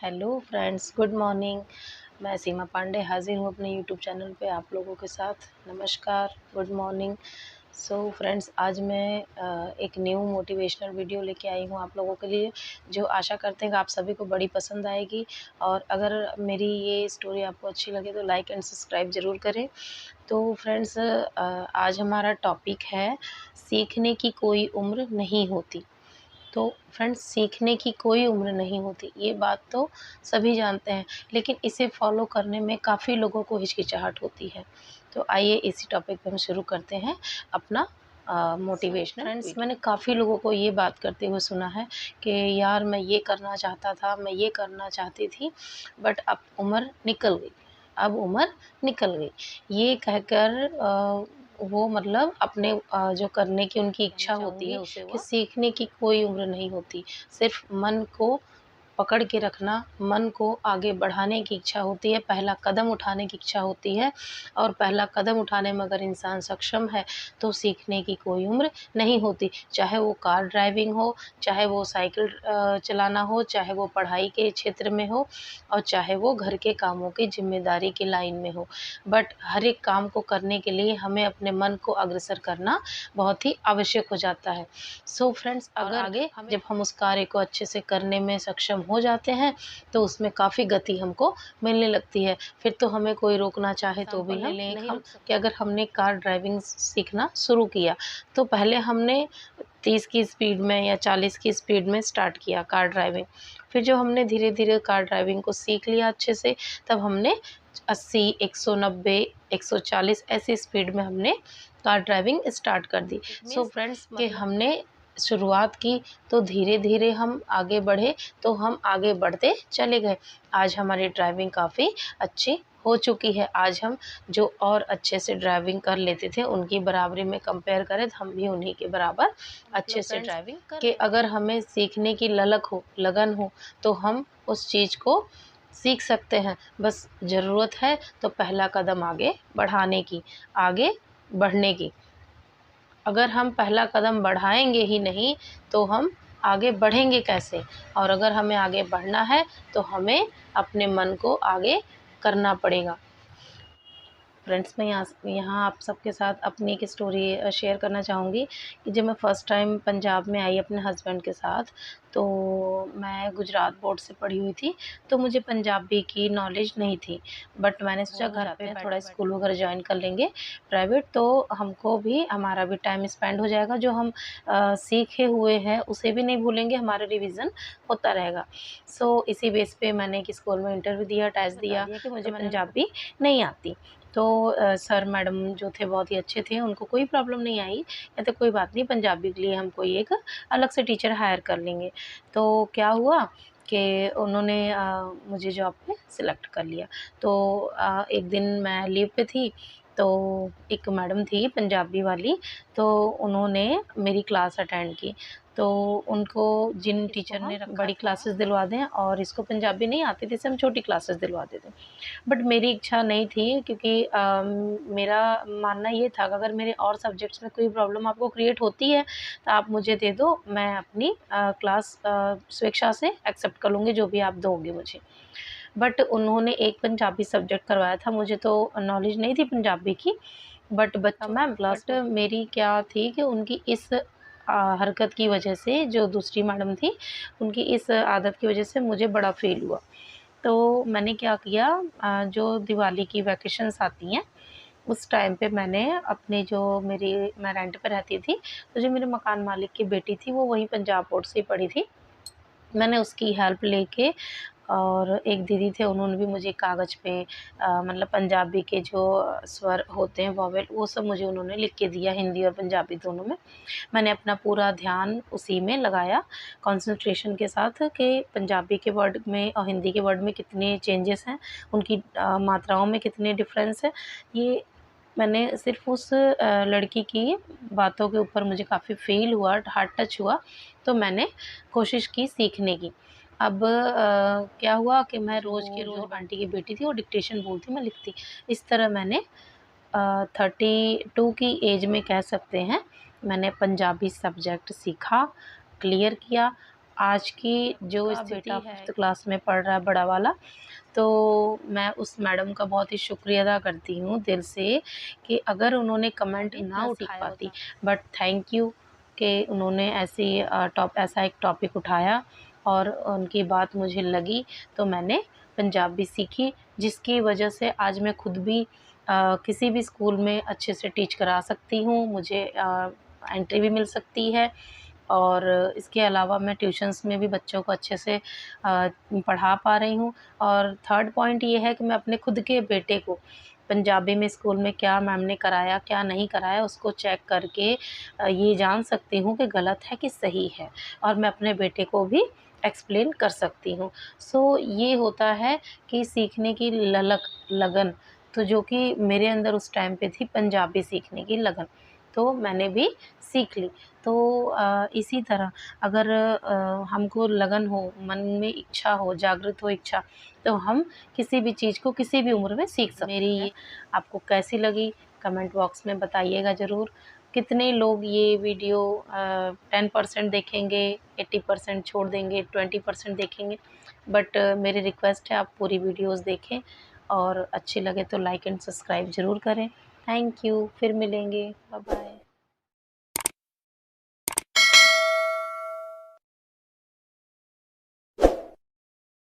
Hello friends, good morning. मैं सीमा पांडे हाज़िर हूँ अपने यूट्यूब चैनल पे आप लोगों के साथ। नमस्कार, गुड मॉर्निंग। सो फ्रेंड्स, आज मैं एक न्यू मोटिवेशनल वीडियो लेके आई हूँ आप लोगों के लिए, जो आशा करते हैं कि आप सभी को बड़ी पसंद आएगी। और अगर मेरी ये स्टोरी आपको अच्छी लगे तो लाइक एंड सब्सक्राइब ज़रूर करें। तो फ्रेंड्स, आज हमारा टॉपिक है सीखने की कोई उम्र नहीं होती। तो फ्रेंड्स, सीखने की कोई उम्र नहीं होती, ये बात तो सभी जानते हैं, लेकिन इसे फॉलो करने में काफ़ी लोगों को हिचकिचाहट होती है। तो आइए इसी टॉपिक पे हम शुरू करते हैं अपना मोटिवेशनल। फ्रेंड्स, मैंने काफ़ी लोगों को ये बात करते हुए सुना है कि यार मैं ये करना चाहता था, मैं ये करना चाहती थी, बट अब उम्र निकल गई, अब उम्र निकल गई। ये कहकर वो मतलब अपने जो करने की उनकी इच्छा होती है उसे कि सीखने की कोई उम्र नहीं होती। सिर्फ़ मन को पकड़ के रखना, मन को आगे बढ़ाने की इच्छा होती है, पहला कदम उठाने की इच्छा होती है। और पहला कदम उठाने में अगर इंसान सक्षम है, तो सीखने की कोई उम्र नहीं होती। चाहे वो कार ड्राइविंग हो, चाहे वो साइकिल चलाना हो, चाहे वो पढ़ाई के क्षेत्र में हो, और चाहे वो घर के कामों की ज़िम्मेदारी की लाइन में हो। बट हर एक काम को करने के लिए हमें अपने मन को अग्रसर करना बहुत ही आवश्यक हो जाता है। सो फ्रेंड्स, अगर आगे जब हम उस कार्य को अच्छे से करने में सक्षम हो जाते हैं, तो उसमें काफ़ी गति हमको मिलने लगती है। फिर तो हमें कोई रोकना चाहे तो भी हम नहीं रुक सकते। कि अगर हमने कार ड्राइविंग सीखना शुरू किया, तो पहले हमने 30 की स्पीड में या 40 की स्पीड में स्टार्ट किया कार ड्राइविंग। फिर जब हमने धीरे-धीरे कार ड्राइविंग को सीख लिया अच्छे से, तब हमने 80, 190, 140 ऐसी स्पीड में हमने कार ड्राइविंग स्टार्ट कर दी। सो फ्रेंड्स, कि हमने शुरुआत की, तो धीरे-धीरे हम आगे बढ़े, तो हम आगे बढ़ते चले गए। आज हमारी ड्राइविंग काफ़ी अच्छी हो चुकी है। आज हम जो और अच्छे से ड्राइविंग कर लेते थे, उनकी बराबरी में कंपेयर करें तो हम भी उन्हीं के बराबर अच्छे से ड्राइविंग कर कि अगर हमें सीखने की ललक हो, लगन हो, तो हम उस चीज़ को सीख सकते हैं। बस ज़रूरत है तो पहला कदम आगे बढ़ाने की, आगे बढ़ने की। अगर हम पहला कदम बढ़ाएँगे ही नहीं, तो हम आगे बढ़ेंगे कैसे? और अगर हमें आगे बढ़ना है, तो हमें अपने मन को आगे करना पड़ेगा। फ्रेंड्स, मैं यहाँ आप सबके साथ अपनी एक स्टोरी शेयर करना चाहूँगी कि जब मैं फ़र्स्ट टाइम पंजाब में आई अपने हस्बैंड के साथ, तो मैं गुजरात बोर्ड से पढ़ी हुई थी, तो मुझे पंजाबी की नॉलेज नहीं थी। बट मैंने सोचा घर पे थोड़ा स्कूल वगैरह जॉइन कर लेंगे प्राइवेट, तो हमको भी हमारा भी टाइम स्पेंड हो जाएगा, जो हम सीखे हुए हैं उसे भी नहीं भूलेंगे, हमारा रिविज़न होता रहेगा। सो इसी बेस पे मैंने एक स्कूल में इंटरव्यू दिया, टेस्ट दिया कि मुझे पंजाबी नहीं आती। तो सर मैडम जो थे बहुत ही अच्छे थे, उनको कोई प्रॉब्लम नहीं आई, कहते कोई बात नहीं, पंजाबी के लिए हम कोई एक अलग से टीचर हायर कर लेंगे। तो क्या हुआ कि उन्होंने मुझे जॉब पे सिलेक्ट कर लिया। तो एक दिन मैं लीव पे थी, तो एक मैडम थी पंजाबी वाली, तो उन्होंने मेरी क्लास अटेंड की। तो उनको जिन टीचर ने बड़ी क्लासेस दिलवा दें और इसको पंजाबी नहीं आती थी, इसे हम छोटी क्लासेस दिलवा देते। बट मेरी इच्छा नहीं थी, क्योंकि मेरा मानना ये था कि अगर मेरे और सब्जेक्ट्स में कोई प्रॉब्लम आपको क्रिएट होती है, तो आप मुझे दे दो, मैं अपनी क्लास स्वेच्छा से एक्सेप्ट कर लूँगी जो भी आप दोगे मुझे। बट उन्होंने एक पंजाबी सब्जेक्ट करवाया था, मुझे तो नॉलेज नहीं थी पंजाबी की, बट मैम लास्ट मेरी क्या थी कि उनकी इस हरकत की वजह से, जो दूसरी मैडम थी, उनकी इस आदत की वजह से मुझे बड़ा फ़ील हुआ। तो मैंने क्या किया, जो दिवाली की वैकेशंस आती हैं, उस टाइम पे मैंने अपने जो मेरी मैं रेंट पे रहती थी, तो जो मेरे मकान मालिक की बेटी थी, वो वहीं पंजाब बोर्ड से ही पढ़ी थी। मैंने उसकी हेल्प लेके, और एक दीदी थे, उन्होंने भी मुझे कागज़ पे मतलब पंजाबी के जो स्वर होते हैं, वोवेल, वो सब मुझे उन्होंने लिख के दिया, हिंदी और पंजाबी दोनों में। मैंने अपना पूरा ध्यान उसी में लगाया, कंसंट्रेशन के साथ, कि पंजाबी के वर्ड में और हिंदी के वर्ड में कितने चेंजेस हैं, उनकी मात्राओं में कितने डिफ़रेंस है। ये मैंने सिर्फ़ उस लड़की की बातों के ऊपर मुझे काफ़ी फ़ील हुआ, हार्ट टच हुआ, तो मैंने कोशिश की सीखने की। अब क्या हुआ कि मैं रोज़ के रोज़, आंटी की बेटी थी, वो डिक्टेशन बोलती, मैं लिखती। इस तरह मैंने 32 की एज में कह सकते हैं, मैंने पंजाबी सब्जेक्ट सीखा, क्लियर किया। आज की जो स्थिति है, 5th क्लास में पढ़ रहा है बड़ा वाला, तो मैं उस मैडम का बहुत ही शुक्रिया अदा करती हूँ दिल से कि अगर उन्होंने कमेंट ना सीख पाती, बट थैंक यू कि उन्होंने ऐसा एक टॉपिक उठाया और उनकी बात मुझे लगी, तो मैंने पंजाबी सीखी, जिसकी वजह से आज मैं खुद भी किसी भी स्कूल में अच्छे से टीच करा सकती हूँ, मुझे एंट्री भी मिल सकती है। और इसके अलावा मैं ट्यूशन्स में भी बच्चों को अच्छे से पढ़ा पा रही हूँ। और थर्ड पॉइंट ये है कि मैं अपने खुद के बेटे को पंजाबी में स्कूल में क्या मैम ने कराया, क्या नहीं कराया, उसको चेक करके ये जान सकती हूँ कि गलत है कि सही है, और मैं अपने बेटे को भी एक्सप्लेन कर सकती हूँ। सो ये होता है कि सीखने की लगन, तो जो कि मेरे अंदर उस टाइम पे थी पंजाबी सीखने की लगन, तो मैंने भी सीख ली। तो इसी तरह अगर हमको लगन हो, मन में इच्छा हो, जागृत हो इच्छा, तो हम किसी भी चीज़ को किसी भी उम्र में सीख सकते हैं। मेरी आपको कैसी लगी कमेंट बॉक्स में बताइएगा ज़रूर। कितने लोग ये वीडियो 10% देखेंगे, 80% छोड़ देंगे, 20% देखेंगे, बट मेरी रिक्वेस्ट है आप पूरी वीडियोज़ देखें, और अच्छी लगे तो लाइक एंड सब्सक्राइब ज़रूर करें। थैंक यू, फिर मिलेंगे, बाय बाय।